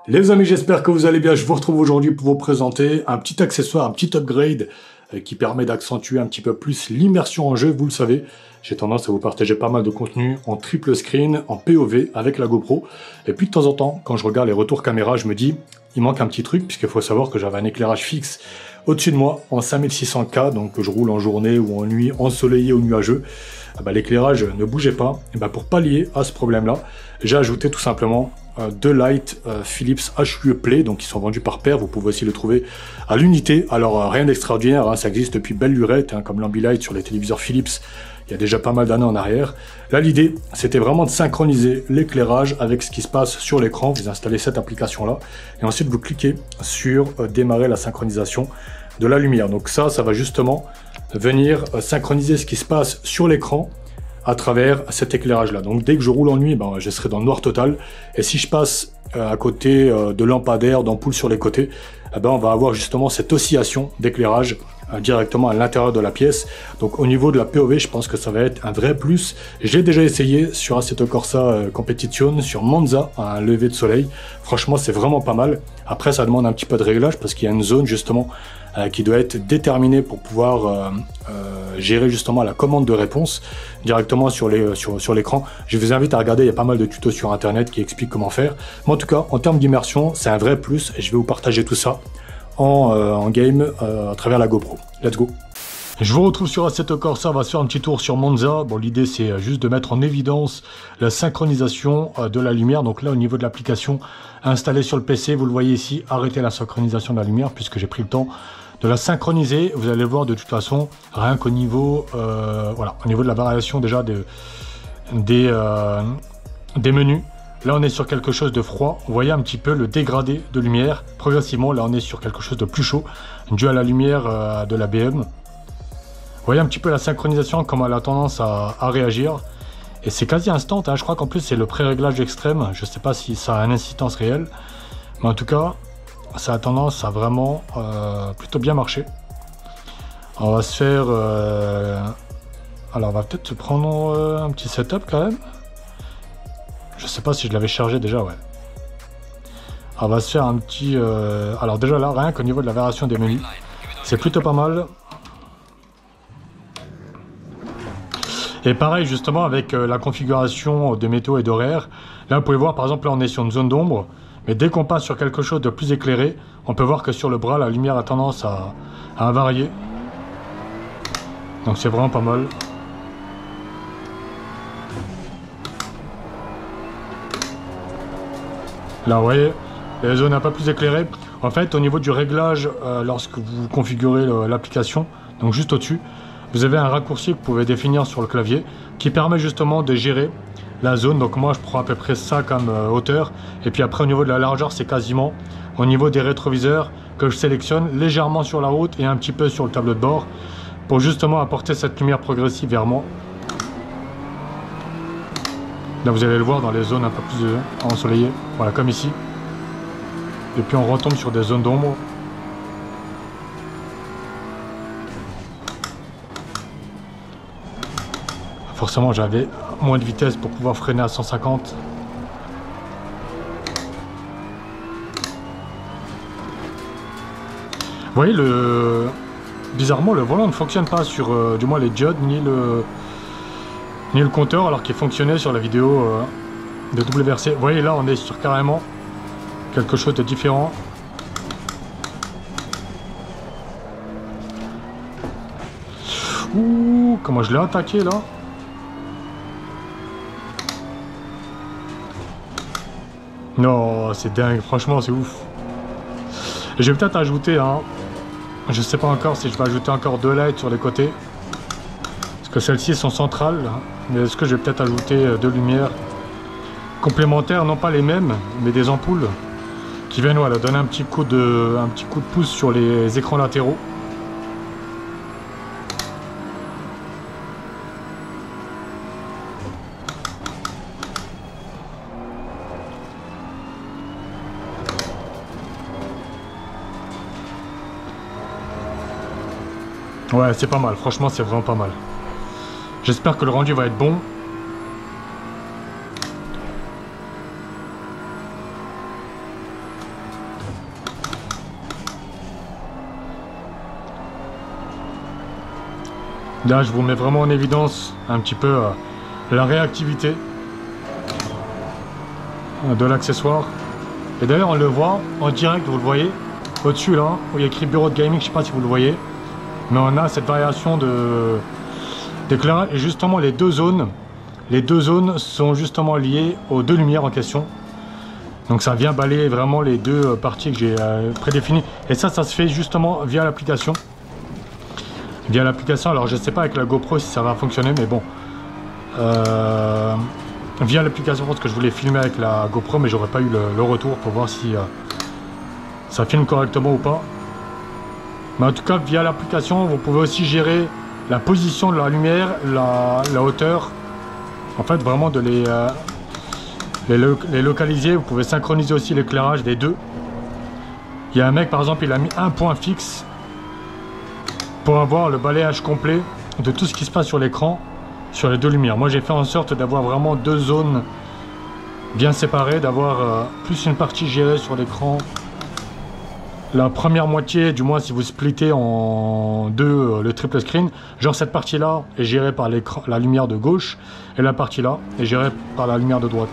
Les amis, j'espère que vous allez bien. Je vous retrouve aujourd'hui pour vous présenter un petit accessoire, un petit upgrade qui permet d'accentuer un petit peu plus l'immersion en jeu. Vous le savez, j'ai tendance à vous partager pas mal de contenu en triple screen, en POV avec la GoPro. Et puis de temps en temps, quand je regarde les retours caméra, je me dis, il manque un petit truc, puisqu'il faut savoir que j'avais un éclairage fixe au-dessus de moi en 5600K, donc je roule en journée ou en nuit, ensoleillé ou nuageux. L'éclairage ne bougeait pas. Et pour pallier à ce problème-là, j'ai ajouté tout simplement deux lights Philips HUE Play, donc qui sont vendus par paire. Vous pouvez aussi le trouver à l'unité. Alors rien d'extraordinaire, hein, ça existe depuis belle lurette, hein, comme l'Ambilight sur les téléviseurs Philips. Il y a déjà pas mal d'années en arrière. Là, l'idée, c'était vraiment de synchroniser l'éclairage avec ce qui se passe sur l'écran. Vous installez cette application-là et ensuite vous cliquez sur démarrer la synchronisation de la lumière. Donc ça va justement venir synchroniser ce qui se passe sur l'écran à travers cet éclairage-là. Donc dès que je roule en nuit, je serai dans le noir total. Et si je passe à côté de lampadaires, d'ampoules sur les côtés, on va avoir justement cette oscillation d'éclairage directement à l'intérieur de la pièce. Donc au niveau de la POV, je pense que ça va être un vrai plus. J'ai déjà essayé sur Assetto Corsa Competition, sur Monza, à un lever de soleil. Franchement, c'est vraiment pas mal. Après, ça demande un petit peu de réglage parce qu'il y a une zone justement qui doit être déterminée pour pouvoir gérer justement la commande de réponse directement sur l'écran. Je vous invite à regarder, il y a pas mal de tutos sur internet qui expliquent comment faire. Mais en tout cas, en termes d'immersion, c'est un vrai plus et je vais vous partager tout ça en game à travers la GoPro. Let's go! Je vous retrouve sur Assetto Corsa, on va se faire un petit tour sur Monza. Bon, l'idée c'est juste de mettre en évidence la synchronisation de la lumière. Donc là, au niveau de l'application installée sur le PC, vous le voyez ici, arrêter la synchronisation de la lumière puisque j'ai pris le temps de la synchroniser. Vous allez le voir de toute façon, rien qu'au niveau, voilà, au niveau de la variation déjà des menus. Là, on est sur quelque chose de froid. Vous voyez un petit peu le dégradé de lumière. Progressivement, là, on est sur quelque chose de plus chaud, dû à la lumière de la BM. Vous voyez un petit peu la synchronisation, comment elle a tendance à réagir. Et c'est quasi instant, hein. Je crois qu'en plus, c'est le pré-réglage extrême. Je ne sais pas si ça a une incidence réelle. Mais en tout cas, ça a tendance à vraiment plutôt bien marcher. On va se faire... Alors, on va peut-être se prendre un petit setup quand même. Je sais pas si je l'avais chargé déjà, ouais. On va se faire un petit... Alors déjà là, rien qu'au niveau de la variation des menus, c'est plutôt pas mal. Et pareil justement avec la configuration de métaux et d'horaire. Là vous pouvez voir par exemple, là on est sur une zone d'ombre. Mais dès qu'on passe sur quelque chose de plus éclairé, on peut voir que sur le bras, la lumière a tendance à varier. Donc c'est vraiment pas mal. Là vous voyez, les zones un peu plus éclairées. En fait au niveau du réglage, lorsque vous configurez l'application, donc juste au-dessus, vous avez un raccourci que vous pouvez définir sur le clavier qui permet justement de gérer la zone. Donc moi je prends à peu près ça comme hauteur. Et puis après au niveau de la largeur, c'est quasiment au niveau des rétroviseurs que je sélectionne légèrement sur la route et un petit peu sur le tableau de bord pour justement apporter cette lumière progressive vers moi. Là vous allez le voir dans les zones un peu plus ensoleillées, voilà comme ici. Et puis on retombe sur des zones d'ombre. Forcément j'avais moins de vitesse pour pouvoir freiner à 150. Vous voyez, bizarrement le volant ne fonctionne pas sur du moins les diodes ni le compteur, alors qu'il fonctionnait sur la vidéo de WRC. Vous voyez là on est sur carrément quelque chose de différent. Ouh, comment je l'ai attaqué là. Non, c'est dingue, franchement c'est ouf. Je vais peut-être ajouter je sais pas encore si je vais ajouter encore deux lights sur les côtés. Parce que celles-ci sont centrales. Mais est-ce que je vais peut-être ajouter deux lumières complémentaires, non pas les mêmes, mais des ampoules qui viennent voilà, donner un petit coup de pouce sur les écrans latéraux. Ouais, c'est pas mal, franchement c'est vraiment pas mal. J'espère que le rendu va être bon. Là, je vous mets vraiment en évidence un petit peu la réactivité de l'accessoire. Et d'ailleurs, on le voit en direct, vous le voyez, au-dessus là, où il y a écrit bureau de gaming, je sais pas si vous le voyez. Mais on a cette variation d'éclairage. Et justement, les deux zones sont justement liées aux deux lumières en question. Donc ça vient balayer vraiment les deux parties que j'ai prédéfinies. Et ça se fait justement via l'application. Via l'application, alors je sais pas avec la GoPro si ça va fonctionner, mais bon. Via l'application, parce que je voulais filmer avec la GoPro, mais j'aurais pas eu le retour pour voir si ça filme correctement ou pas. Mais en tout cas, via l'application, vous pouvez aussi gérer la position de la lumière, la hauteur. En fait, vraiment de les localiser. Vous pouvez synchroniser aussi l'éclairage des deux. Il y a un mec, par exemple, il a mis un point fixe pour avoir le balayage complet de tout ce qui se passe sur l'écran, sur les deux lumières. Moi, j'ai fait en sorte d'avoir vraiment deux zones bien séparées, d'avoir plus une partie gérée sur l'écran. La première moitié, du moins si vous splittez en deux le triple screen, genre cette partie-là est gérée par la lumière de gauche et la partie là est gérée par la lumière de droite.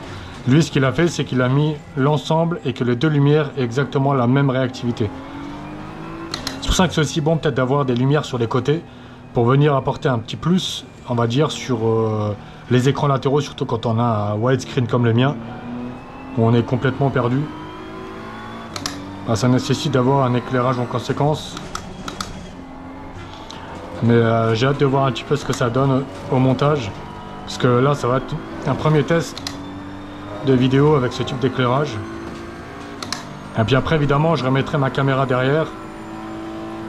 Lui, ce qu'il a fait, c'est qu'il a mis l'ensemble et que les deux lumières aient exactement la même réactivité. C'est pour ça que c'est aussi bon peut-être d'avoir des lumières sur les côtés pour venir apporter un petit plus, on va dire, sur les écrans latéraux, surtout quand on a un widescreen comme le mien, où on est complètement perdu. Ça nécessite d'avoir un éclairage en conséquence. Mais j'ai hâte de voir un petit peu ce que ça donne au montage. Parce que là, ça va être un premier test de vidéo avec ce type d'éclairage. Et puis après, évidemment, je remettrai ma caméra derrière.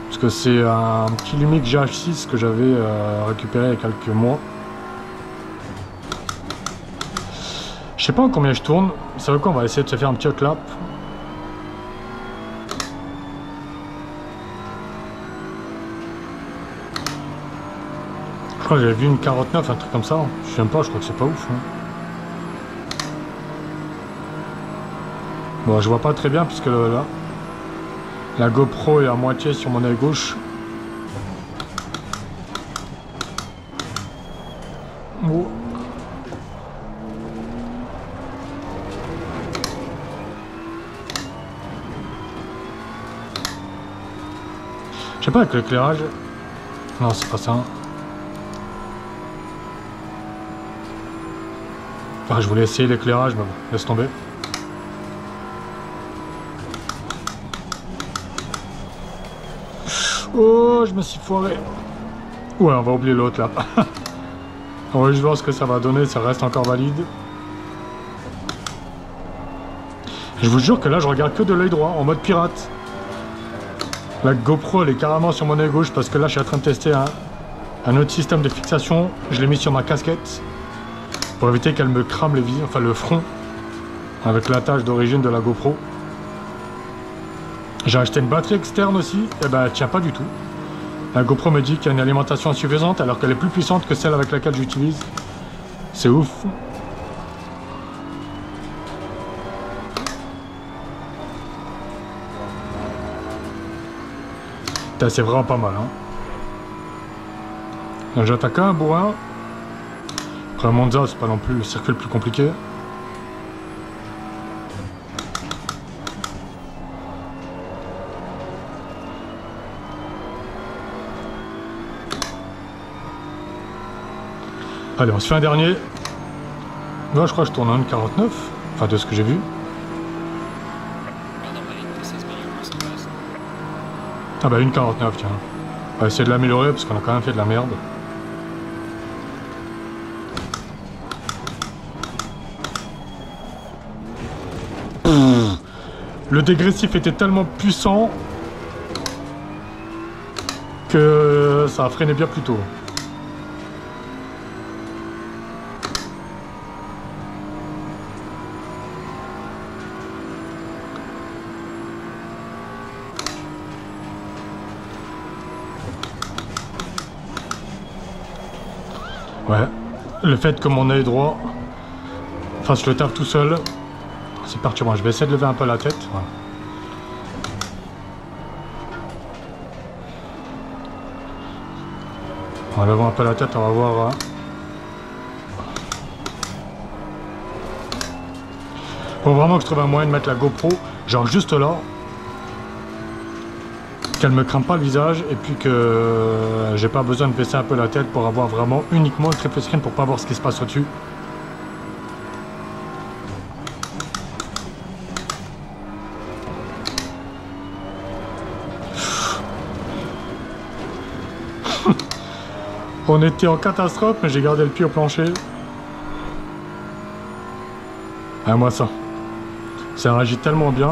Parce que c'est un petit Lumix GH6 que j'avais récupéré il y a quelques mois. Je sais pas en combien je tourne. C'est vrai qu'on va essayer de se faire un petit hot lap. Je crois que j'avais vu une 49, un truc comme ça. Je sais pas, je crois que c'est pas ouf. Hein. Bon, je vois pas très bien puisque là, la GoPro est à moitié sur mon œil gauche. Oh. Je sais pas avec l'éclairage. Non, c'est pas ça. Enfin, je voulais essayer l'éclairage, mais bon, laisse tomber. Oh, je me suis foiré. Ouais, on va oublier l'autre là. On va juste voir ce que ça va donner, ça reste encore valide. Je vous jure que là, je regarde que de l'œil droit, en mode pirate. La GoPro, elle est carrément sur mon œil gauche parce que là, je suis en train de tester un autre système de fixation. Je l'ai mis sur ma casquette pour éviter qu'elle me crame les vies, enfin le front, avec l'attache d'origine de la GoPro. J'ai acheté une batterie externe aussi, et ben elle tient pas du tout. La GoPro me dit qu'il y a une alimentation insuffisante alors qu'elle est plus puissante que celle avec laquelle j'utilise. C'est ouf. C'est vraiment pas mal. Hein. J'attaque un bourrin. Après Monza, c'est pas non plus le circuit le plus compliqué. Allez, on se fait un dernier. Là, je crois que je tourne en 1,49. Enfin, de ce que j'ai vu. Ah bah 1,49, tiens. On va essayer de l'améliorer parce qu'on a quand même fait de la merde. Le dégressif était tellement puissant que ça a freiné bien plus tôt. Ouais, le fait que mon œil droit fasse le taf tout seul, c'est parti. Moi, je vais essayer de lever un peu la tête. Voilà. En levant un peu la tête, on va voir. Faut vraiment que je trouve un moyen de mettre la GoPro, genre juste là, qu'elle me crame pas le visage et puis que j'ai pas besoin de baisser un peu la tête pour avoir vraiment uniquement le triple screen pour pas voir ce qui se passe au-dessus. On était en catastrophe, mais j'ai gardé le pied au plancher. Ah, moi ça. Ça réagit tellement bien.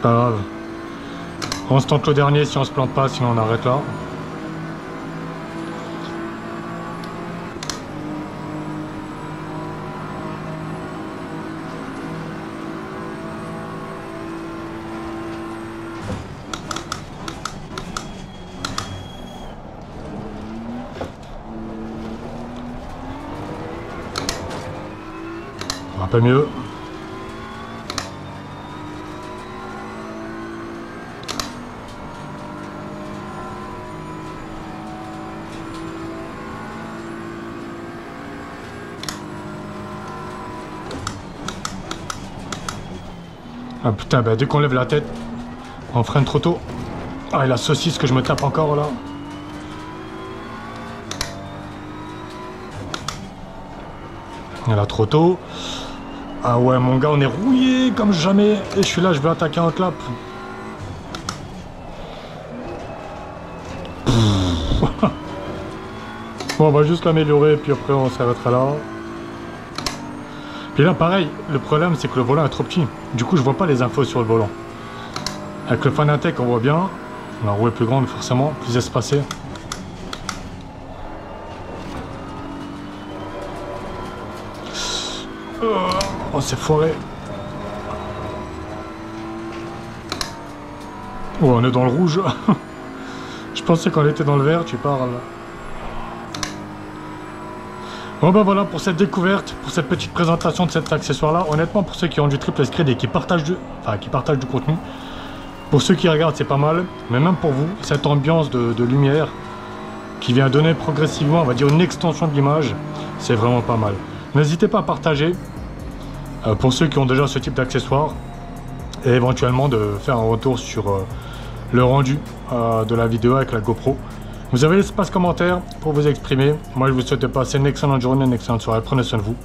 Pas grave. On se tente le dernier si on se plante pas, sinon on arrête là. Un peu mieux. Ah putain, bah dès qu'on lève la tête, on freine trop tôt. Ah, et la saucisse que je me tape encore là. Et là, trop tôt. Ah ouais, mon gars, on est rouillé comme jamais. Et je suis là, je vais attaquer un clap. Bon, on va juste l'améliorer, puis après on s'arrêtera là. Puis là, pareil, le problème c'est que le volant est trop petit. Du coup, je vois pas les infos sur le volant. Avec le Fanatec, on voit bien. La roue est plus grande, forcément, plus espacée. Oh, c'est foiré. Oh, on est dans le rouge. Je pensais qu'on était dans le vert, tu parles. Bon ben voilà pour cette découverte, pour cette petite présentation de cet accessoire là. Honnêtement, pour ceux qui ont du triple screen et qui partagent du contenu, pour ceux qui regardent c'est pas mal. Mais même pour vous, cette ambiance de lumière qui vient donner progressivement, on va dire une extension de l'image, c'est vraiment pas mal. N'hésitez pas à partager pour ceux qui ont déjà ce type d'accessoire et éventuellement de faire un retour sur le rendu de la vidéo avec la GoPro. Vous avez l'espace commentaire pour vous exprimer. Moi, je vous souhaite de passer une excellente journée, une excellente soirée. Prenez soin de vous.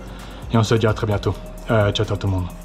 Et on se dit à très bientôt. Ciao, ciao tout le monde.